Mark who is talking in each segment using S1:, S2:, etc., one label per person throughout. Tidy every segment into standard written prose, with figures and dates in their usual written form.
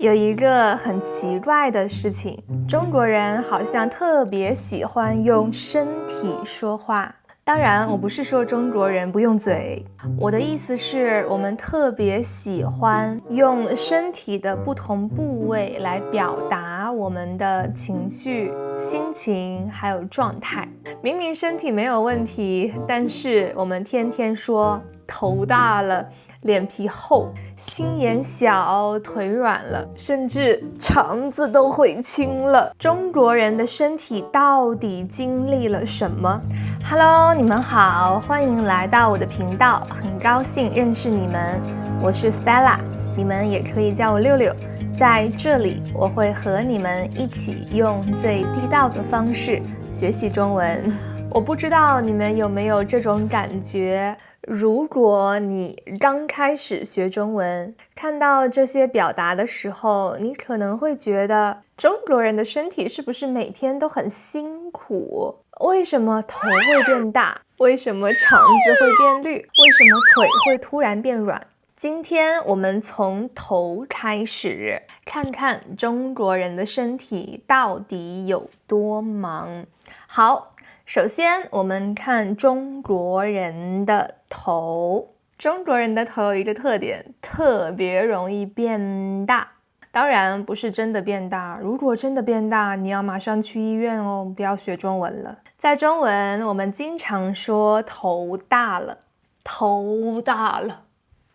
S1: 有一个很奇怪的事情，中国人好像特别喜欢用身体说话。当然，我不是说中国人不用嘴，我的意思是我们特别喜欢用身体的不同部位来表达我们的情绪、心情还有状态。明明身体没有问题，但是我们天天说头大了，脸皮厚，心眼小，腿软了，甚至肠子都悔青了。中国人的身体到底经历了什么？ Hello， 你们好，欢迎来到我的频道，很高兴认识你们，我是 Stella， 你们也可以叫我六六。在这里，我会和你们一起用最地道的方式学习中文。我不知道你们有没有这种感觉，如果你刚开始学中文，看到这些表达的时候，你可能会觉得中国人的身体是不是每天都很辛苦？为什么头会变大？为什么肠子会变绿？为什么腿会突然变软？今天我们从头开始，看看中国人的身体到底有多忙。好，首先我们看中国人的头。中国人的头有一个特点，特别容易变大。当然不是真的变大，如果真的变大，你要马上去医院哦，不要学中文了。在中文，我们经常说头大了，头大了。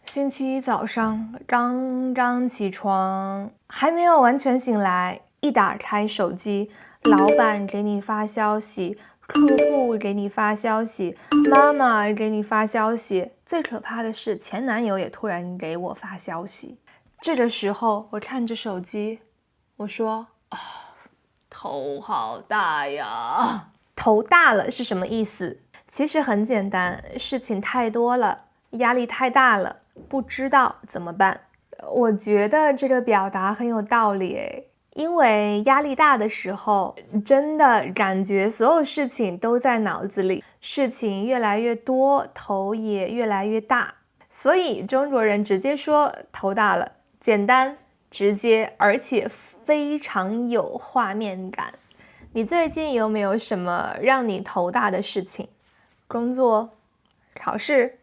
S1: 星期一早上刚刚起床，还没有完全醒来，一打开手机，老板给你发消息，客户给你发消息，妈妈给你发消息，最可怕的是前男友也突然给我发消息。这个时候我看着手机，我说头好大呀。头大了是什么意思？其实很简单，事情太多了，压力太大了，不知道怎么办。我觉得这个表达很有道理，因为压力大的时候，真的感觉所有事情都在脑子里，事情越来越多，头也越来越大，所以中国人直接说头大了，简单直接，而且非常有画面感。你最近有没有什么让你头大的事情？工作、考试、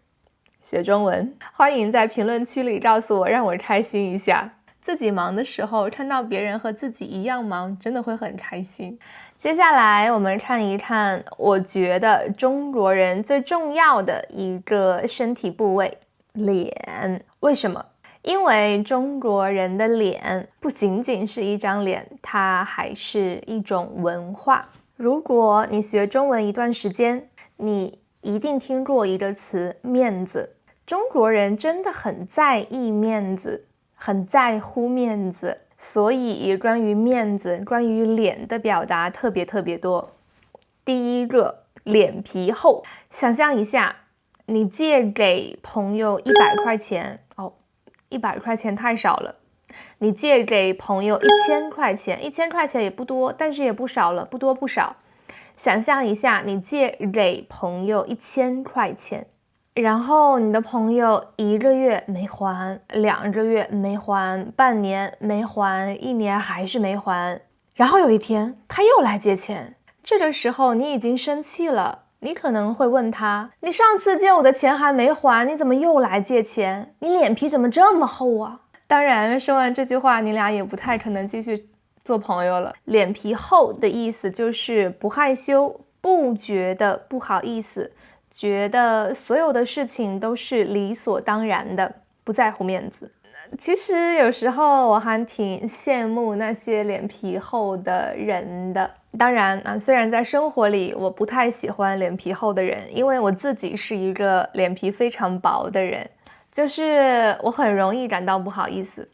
S1: 学中文？欢迎在评论区里告诉我，让我开心一下。自己忙的时候，看到别人和自己一样忙，真的会很开心。接下来我们看一看，我觉得中国人最重要的一个身体部位——脸。为什么？因为中国人的脸不仅仅是一张脸，它还是一种文化。如果你学中文一段时间，你一定听过一个词“面子”。中国人真的很在意面子，很在乎面子，所以关于面子、关于脸的表达特别多。第一个，脸皮厚。想象一下，你借给朋友100块钱，100块钱太少了。你借给朋友1000块钱，1000块钱也不多，但是也不少了，不多不少。想象一下，你借给朋友1000块钱，然后你的朋友1个月没还，2个月没还，半年没还，1年还是没还。然后有一天他又来借钱，这个时候你已经生气了。你可能会问他，你上次借我的钱还没还，你怎么又来借钱？你脸皮怎么这么厚啊？当然，说完这句话，你俩也不太可能继续做朋友了。脸皮厚的意思就是不害羞，不觉得不好意思，觉得所有的事情都是理所当然的，不在乎面子。其实有时候我还挺羡慕那些脸皮厚的人的。当然虽然在生活里我不太喜欢脸皮厚的人，因为我自己是一个脸皮非常薄的人，就是我很容易感到不好意思。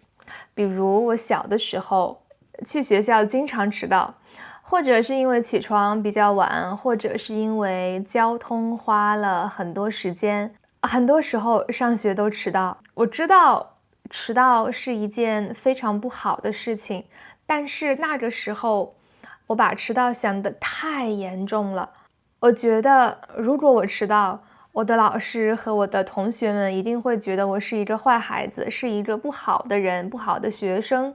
S1: 比如我小的时候去学校经常迟到，或者是因为起床比较晚，或者是因为交通花了很多时间，很多时候上学都迟到。我知道迟到是一件非常不好的事情，但是那个时候我把迟到想得太严重了。我觉得如果我迟到，我的老师和我的同学们一定会觉得我是一个坏孩子，是一个不好的人，不好的学生。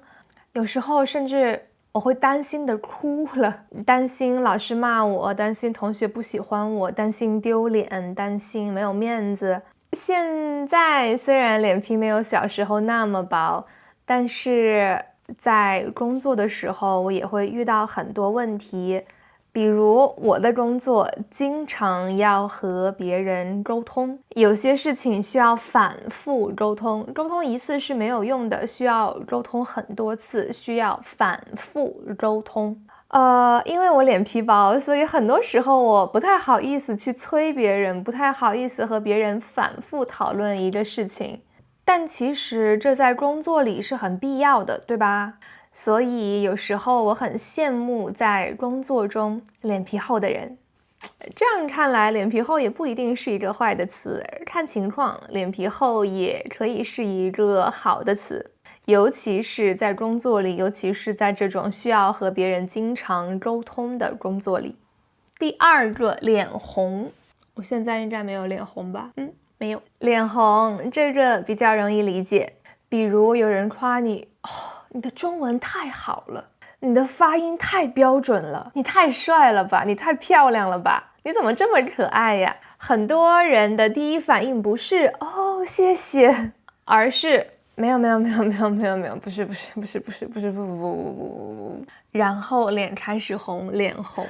S1: 有时候甚至我会担心的哭了，担心老师骂我，担心同学不喜欢我，担心丢脸，担心没有面子。现在虽然脸皮没有小时候那么薄，但是在工作的时候，我也会遇到很多问题。比如我的工作经常要和别人沟通，有些事情需要反复沟通，沟通一次是没有用的，需要沟通很多次，需要反复沟通。因为我脸皮薄，所以很多时候我不太好意思去催别人，不太好意思和别人反复讨论一个事情。但其实这在工作里是很必要的，对吧？所以有时候我很羡慕在工作中脸皮厚的人。这样看来，脸皮厚也不一定是一个坏的词，看情况，脸皮厚也可以是一个好的词。尤其是在工作里，尤其是在这种需要和别人经常沟通的工作里。第二个，脸红。我现在应该没有脸红吧？没有。脸红这个比较容易理解，比如有人夸你，你的中文太好了，你的发音太标准了，你太帅了吧，你太漂亮了吧，你怎么这么可爱呀？很多人的第一反应不是谢谢，而是没有，不是，然后脸开始红，脸红。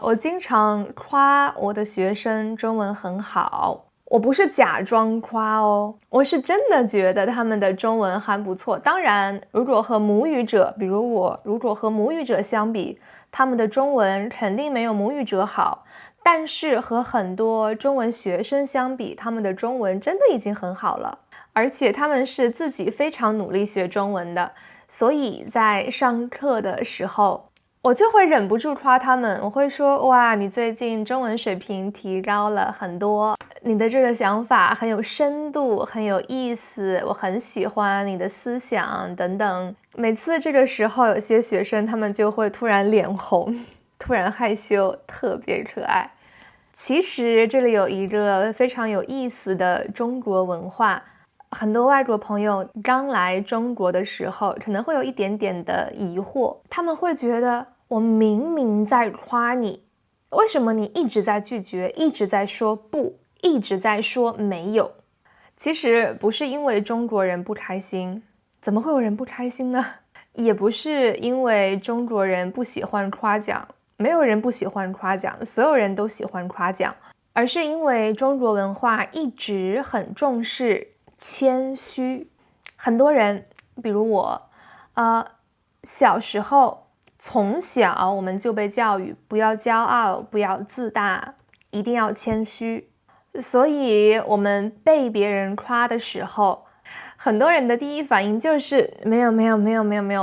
S1: 我经常夸我的学生中文很好，我不是假装夸哦，我是真的觉得他们的中文还不错。当然，如果和母语者，比如我，如果和母语者相比，他们的中文肯定没有母语者好。但是和很多中文学生相比，他们的中文真的已经很好了。而且他们是自己非常努力学中文的，所以在上课的时候，我就会忍不住夸他们。我会说，哇，你最近中文水平提高了很多，你的这个想法很有深度，很有意思，我很喜欢你的思想等等。每次这个时候，有些学生他们就会突然脸红，突然害羞，特别可爱。其实这里有一个非常有意思的中国文化，很多外国朋友刚来中国的时候可能会有一点点的疑惑，他们会觉得我明明在夸你，为什么你一直在拒绝，一直在说不，一直在说没有？其实不是因为中国人不开心，怎么会有人不开心呢？也不是因为中国人不喜欢夸奖，没有人不喜欢夸奖，所有人都喜欢夸奖，而是因为中国文化一直很重视谦虚。很多人，比如我，小时候从小我们就被教育不要骄傲，不要自大，一定要谦虚。所以我们被别人夸的时候，很多人的第一反应就是没有，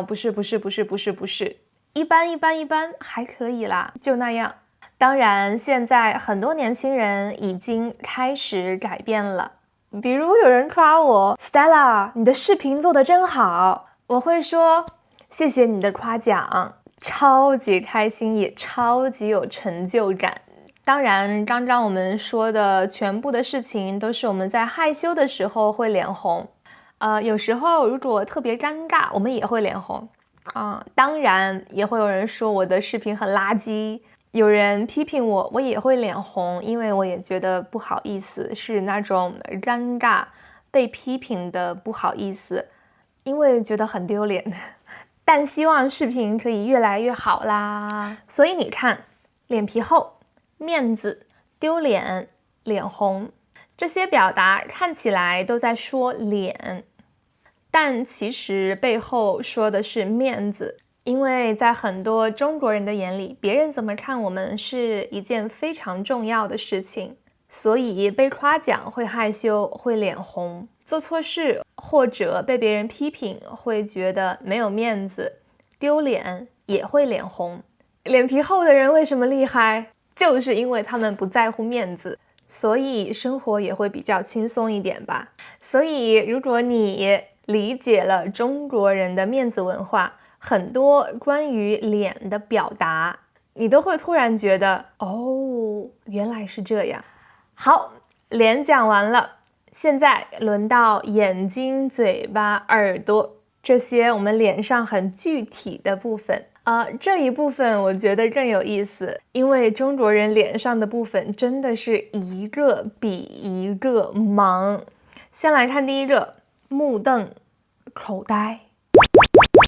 S1: 不是，一般，还可以啦，就那样。当然，现在很多年轻人已经开始改变了。比如有人夸我 Stella， 你的视频做得真好，我会说谢谢你的夸奖，超级开心，也超级有成就感。当然，刚刚我们说的全部的事情都是我们在害羞的时候会脸红。有时候如果特别尴尬，我们也会脸红。当然也会有人说我的视频很垃圾，有人批评我，我也会脸红，因为我也觉得不好意思，是那种尴尬被批评的不好意思，因为觉得很丢脸。但希望视频可以越来越好啦。所以你看，脸皮厚、面子、丢脸、脸红，这些表达看起来都在说脸，但其实背后说的是面子。因为在很多中国人的眼里，别人怎么看我们是一件非常重要的事情，所以被夸奖会害羞，会脸红，做错事或者被别人批评会觉得没有面子，丢脸也会脸红。脸皮厚的人为什么厉害？就是因为他们不在乎面子，所以生活也会比较轻松一点吧。所以如果你理解了中国人的面子文化，很多关于脸的表达，你都会突然觉得，原来是这样。好，脸讲完了，现在轮到眼睛、嘴巴、耳朵。这些我们脸上很具体的部分。这一部分我觉得更有意思，因为中国人脸上的部分真的是一个比一个忙。先来看第一个，目瞪口呆。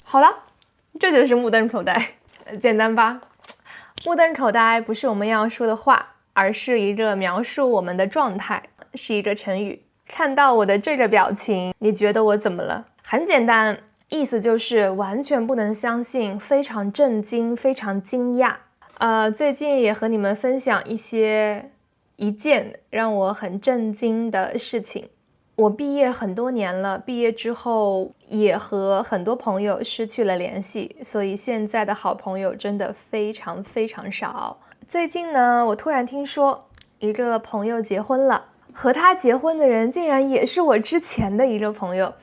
S1: 好了，这就是目瞪口呆，简单吧？目瞪口呆不是我们要说的话，而是一个描述我们的状态，是一个成语。看到我的这个表情，你觉得我怎么了？很简单，意思就是完全不能相信，非常震惊，非常惊讶。最近也和你们分享一件让我很震惊的事情。我毕业很多年了，毕业之后也和很多朋友失去了联系，所以现在的好朋友真的非常非常少。最近呢，我突然听说一个朋友结婚了，和他结婚的人竟然也是我之前的一个朋友。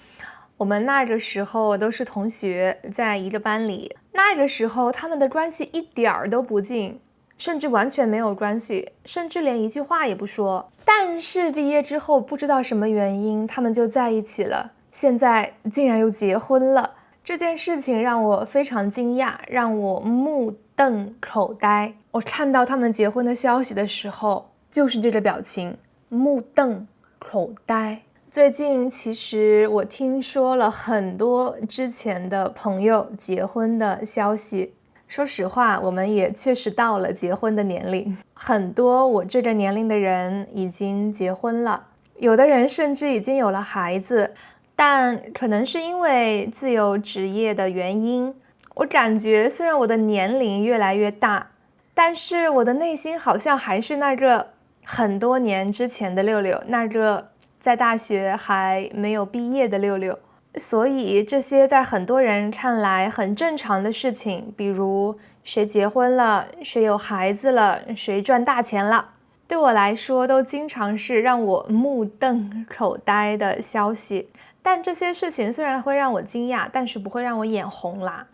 S1: 我们那个时候都是同学，在一个班里。那个时候他们的关系一点儿都不近，甚至完全没有关系，甚至连一句话也不说。但是毕业之后，不知道什么原因，他们就在一起了。现在竟然又结婚了，这件事情让我非常惊讶，让我目瞪口呆。我看到他们结婚的消息的时候，就是这个表情，目瞪口呆。最近其实我听说了很多之前的朋友结婚的消息。说实话，我们也确实到了结婚的年龄，很多我这个年龄的人已经结婚了，有的人甚至已经有了孩子，但可能是因为自由职业的原因，我感觉虽然我的年龄越来越大，但是我的内心好像还是那个很多年之前的六六，那个在大学还没有毕业的六六。所以这些在很多人看来很正常的事情，比如谁结婚了，谁有孩子了，谁赚大钱了，对我来说都经常是让我目瞪口呆的消息。但这些事情虽然会让我惊讶，但是不会让我眼红啦。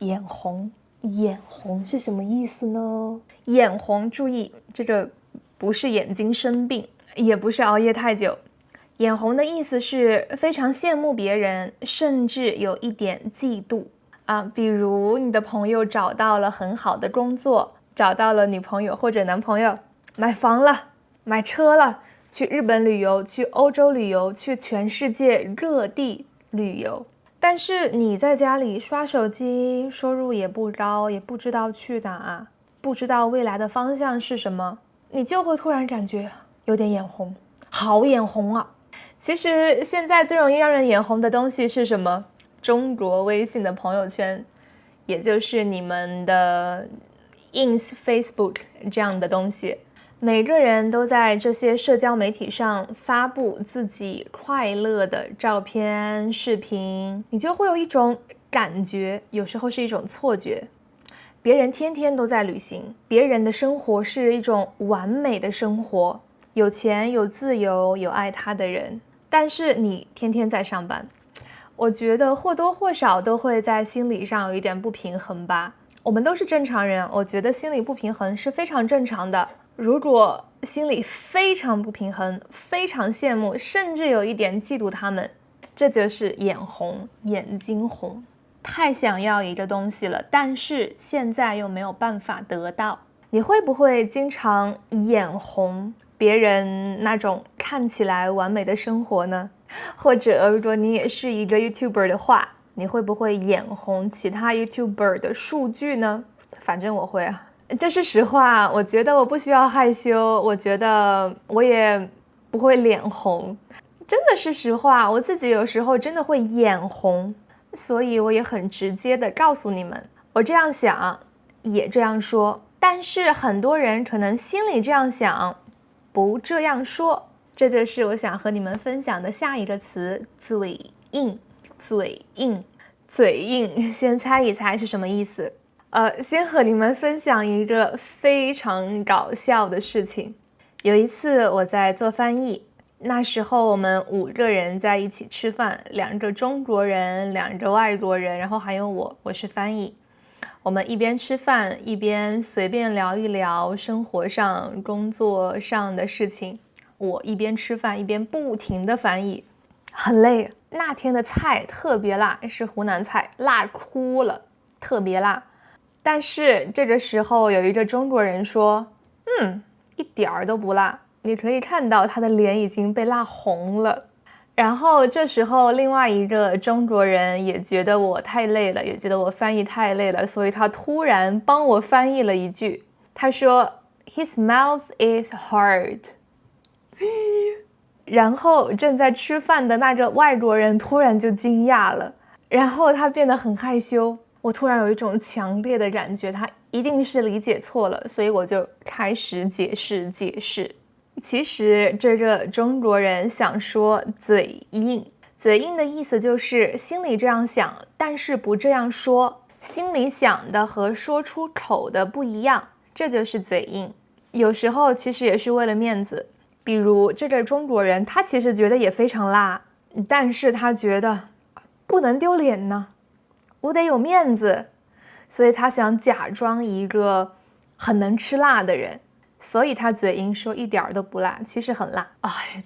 S1: 眼红是什么意思呢？眼红，注意，这个不是眼睛生病，也不是熬夜太久。眼红的意思是非常羡慕别人，甚至有一点嫉妒比如你的朋友找到了很好的工作，找到了女朋友或者男朋友，买房了，买车了，去日本旅游，去欧洲旅游，去全世界各地旅游。但是你在家里刷手机，收入也不高，也不知道去哪，不知道未来的方向是什么，你就会突然感觉有点眼红，好眼红啊！其实现在最容易让人眼红的东西是什么？中国微信的朋友圈，也就是你们的 Ins、Facebook 这样的东西。每个人都在这些社交媒体上发布自己快乐的照片、视频，你就会有一种感觉，有时候是一种错觉。别人天天都在旅行，别人的生活是一种完美的生活，有钱、有自由、有爱他的人。但是你天天在上班，我觉得或多或少都会在心理上有一点不平衡吧。我们都是正常人，我觉得心理不平衡是非常正常的。如果心里非常不平衡，非常羡慕，甚至有一点嫉妒他们，这就是眼红，眼睛红。太想要一个东西了，但是现在又没有办法得到。你会不会经常眼红别人那种看起来完美的生活呢？或者如果你也是一个 YouTuber 的话，你会不会眼红其他 YouTuber 的数据呢？反正我会啊，这是实话。我觉得我不需要害羞，我觉得我也不会脸红，真的是实话。我自己有时候真的会眼红，所以我也很直接的告诉你们，我这样想，也这样说。但是很多人可能心里这样想，不这样说。这就是我想和你们分享的下一个词，嘴硬。嘴硬，嘴硬，先猜一猜是什么意思？先和你们分享一个非常搞笑的事情。有一次我在做翻译，那时候我们5个人在一起吃饭，2个中国人，2个外国人，然后还有我是翻译。我们一边吃饭一边随便聊一聊生活上、工作上的事情。我一边吃饭一边不停的翻译，很累。那天的菜特别辣，是湖南菜，辣哭了，特别辣。但是这个时候有一个中国人说，一点儿都不辣，你可以看到他的脸已经被辣红了。然后这时候另外一个中国人也觉得我太累了，也觉得我翻译太累了，所以他突然帮我翻译了一句，他说 His mouth is hard 然后正在吃饭的那个外国人突然就惊讶了，然后他变得很害羞。我突然有一种强烈的感觉，他一定是理解错了，所以我就开始解释。其实这个中国人想说嘴硬，嘴硬的意思就是心里这样想，但是不这样说，心里想的和说出口的不一样，这就是嘴硬。有时候其实也是为了面子，比如这个中国人他其实觉得也非常辣，但是他觉得不能丢脸呢，我得有面子，所以他想假装一个很能吃辣的人，所以他嘴硬说一点都不辣，其实很辣。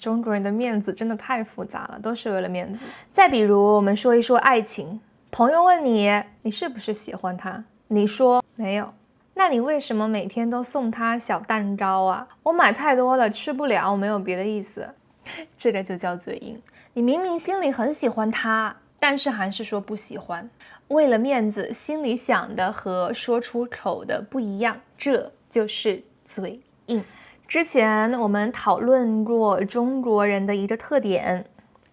S1: 中国人的面子真的太复杂了，都是为了面子。再比如我们说一说爱情，朋友问你，你是不是喜欢他？你说没有，那你为什么每天都送他小蛋糕啊？我买太多了，吃不了，我没有别的意思。这个就叫嘴硬。你明明心里很喜欢他，但是还是说不喜欢，为了面子，心里想的和说出口的不一样，这就是嘴硬。之前我们讨论过中国人的一个特点，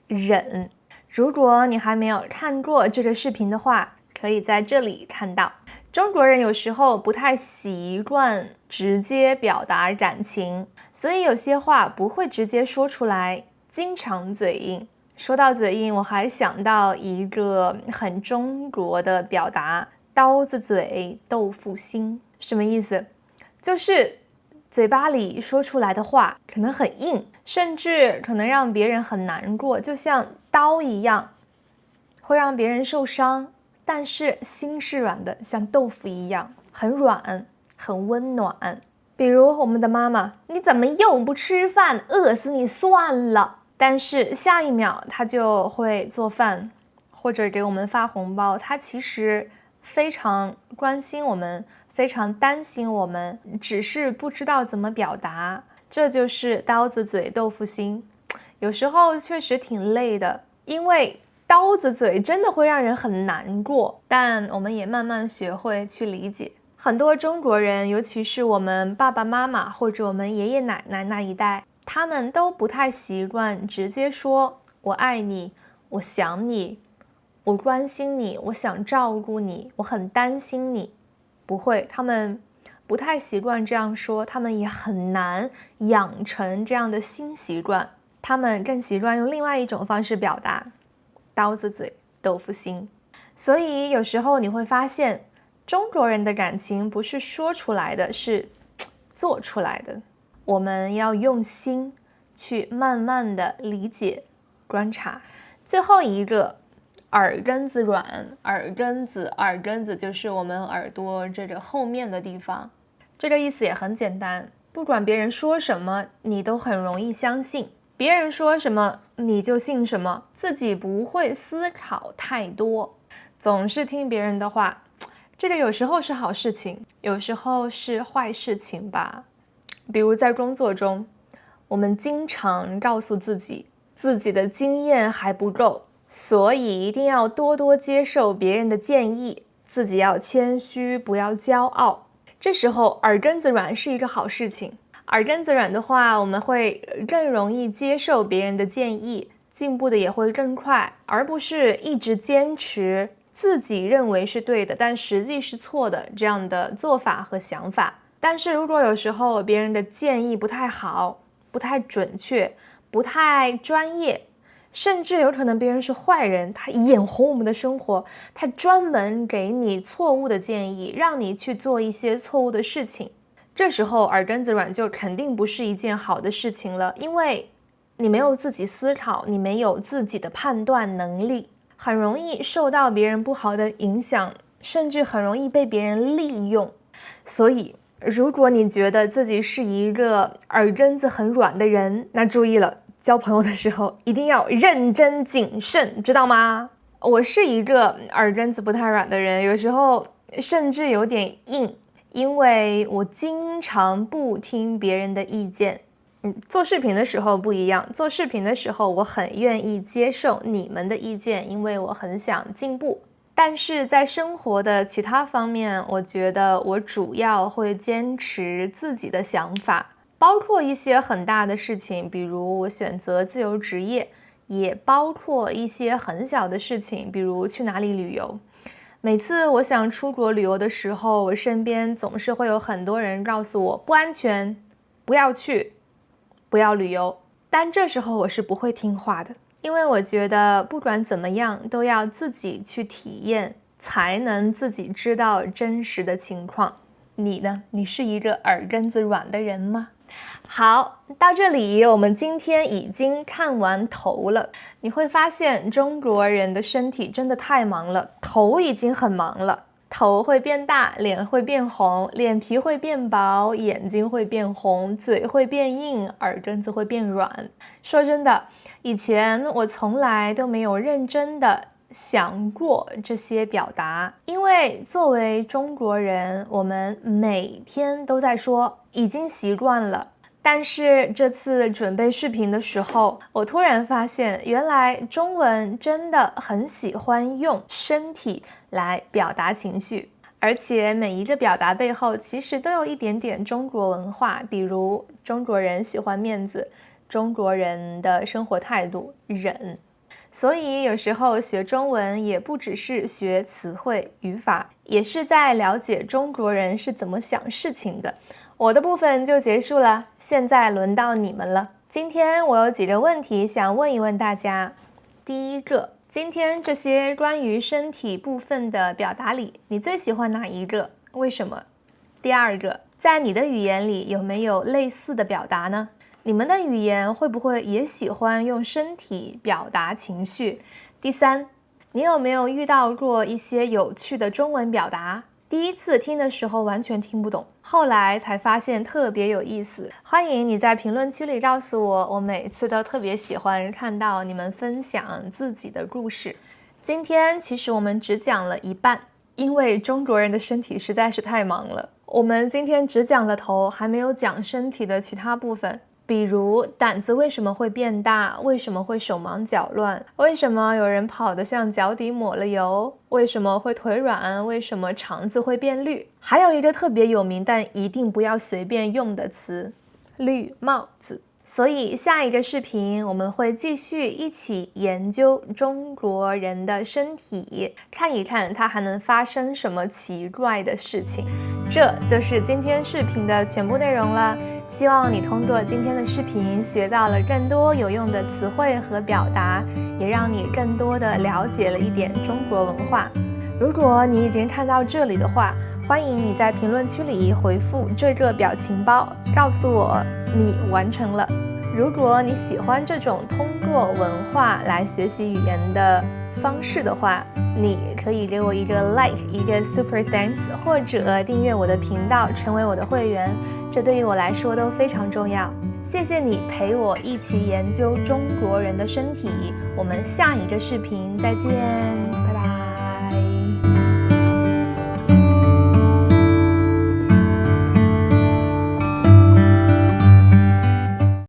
S1: 忍。如果你还没有看过这个视频的话，可以在这里看到。中国人有时候不太习惯直接表达感情，所以有些话不会直接说出来，经常嘴硬。说到嘴硬，我还想到一个很中国的表达，刀子嘴豆腐心。什么意思？就是嘴巴里说出来的话可能很硬，甚至可能让别人很难过，就像刀一样，会让别人受伤，但是心是软的，像豆腐一样，很软，很温暖。比如我们的妈妈，你怎么又不吃饭？饿死你算了。但是下一秒他就会做饭，或者给我们发红包，他其实非常关心我们，非常担心我们，只是不知道怎么表达。这就是刀子嘴豆腐心。有时候确实挺累的，因为刀子嘴真的会让人很难过，但我们也慢慢学会去理解。很多中国人，尤其是我们爸爸妈妈或者我们爷爷奶奶那一代，他们都不太习惯直接说我爱你，我想你，我关心你，我想照顾你，我很担心你。不会，他们不太习惯这样说，他们也很难养成这样的新习惯，他们更习惯用另外一种方式表达，刀子嘴豆腐心。所以有时候你会发现，中国人的感情不是说出来的，是做出来的。我们要用心去慢慢的理解、观察。最后一个，耳根子软。耳根子就是我们耳朵这个后面的地方。这个意思也很简单，不管别人说什么，你都很容易相信。别人说什么你就信什么，自己不会思考太多，总是听别人的话。这个有时候是好事情，有时候是坏事情吧。比如在工作中，我们经常告诉自己，自己的经验还不够，所以一定要多多接受别人的建议，自己要谦虚，不要骄傲。这时候耳根子软是一个好事情。耳根子软的话，我们会更容易接受别人的建议，进步的也会更快，而不是一直坚持自己认为是对的，但实际是错的这样的做法和想法。但是如果有时候别人的建议不太好，不太准确，不太专业，甚至有可能别人是坏人，他眼红我们的生活，他专门给你错误的建议，让你去做一些错误的事情。这时候耳根子软就肯定不是一件好的事情了，因为你没有自己思考，你没有自己的判断能力，很容易受到别人不好的影响，甚至很容易被别人利用。所以如果你觉得自己是一个耳根子很软的人，那注意了，交朋友的时候一定要认真谨慎，知道吗？我是一个耳根子不太软的人，有时候甚至有点硬，因为我经常不听别人的意见。做视频的时候不一样，做视频的时候我很愿意接受你们的意见，因为我很想进步。但是在生活的其他方面，我觉得我主要会坚持自己的想法，包括一些很大的事情，比如我选择自由职业，也包括一些很小的事情，比如去哪里旅游。每次我想出国旅游的时候，我身边总是会有很多人告诉我不安全，不要去，不要旅游。但这时候我是不会听话的，因为我觉得不管怎么样都要自己去体验，才能自己知道真实的情况。你呢？你是一个耳根子软的人吗？好，到这里我们今天已经看完头了。你会发现中国人的身体真的太忙了，头已经很忙了，头会变大，脸会变红，脸皮会变薄，眼睛会变红，嘴会变硬，耳根子会变软。说真的，以前我从来都没有认真的想过这些表达，因为作为中国人，我们每天都在说，已经习惯了。但是这次准备视频的时候，我突然发现，原来中文真的很喜欢用身体来表达情绪，而且每一个表达背后其实都有一点点中国文化，比如中国人喜欢面子，中国人的生活态度忍。所以有时候学中文也不只是学词汇语法，也是在了解中国人是怎么想事情的。我的部分就结束了，现在轮到你们了。今天我有几个问题想问一问大家。第一个，今天这些关于身体部分的表达里，你最喜欢哪一个？为什么？第二个，在你的语言里有没有类似的表达呢？你们的语言会不会也喜欢用身体表达情绪？第三，你有没有遇到过一些有趣的中文表达？第一次听的时候完全听不懂，后来才发现特别有意思。欢迎你在评论区里告诉我，我每次都特别喜欢看到你们分享自己的故事。今天其实我们只讲了一半，因为中国人的身体实在是太忙了。我们今天只讲了头，还没有讲身体的其他部分。比如胆子为什么会变大？为什么会手忙脚乱？为什么有人跑得像脚底抹了油？为什么会腿软？为什么肠子会变绿？还有一个特别有名但一定不要随便用的词，绿帽子。所以下一个视频我们会继续一起研究中国人的身体，看一看它还能发生什么奇怪的事情。这就是今天视频的全部内容了。希望你通过今天的视频学到了更多有用的词汇和表达，也让你更多的了解了一点中国文化。如果你已经看到这里的话，欢迎你在评论区里回复这个表情包，告诉我你完成了。如果你喜欢这种通过文化来学习语言的方式的话，你可以给我一个 like， 一个 super thanks， 或者订阅我的频道，成为我的会员，这对于我来说都非常重要。谢谢你陪我一起研究中国人的身体，我们下一个视频再见。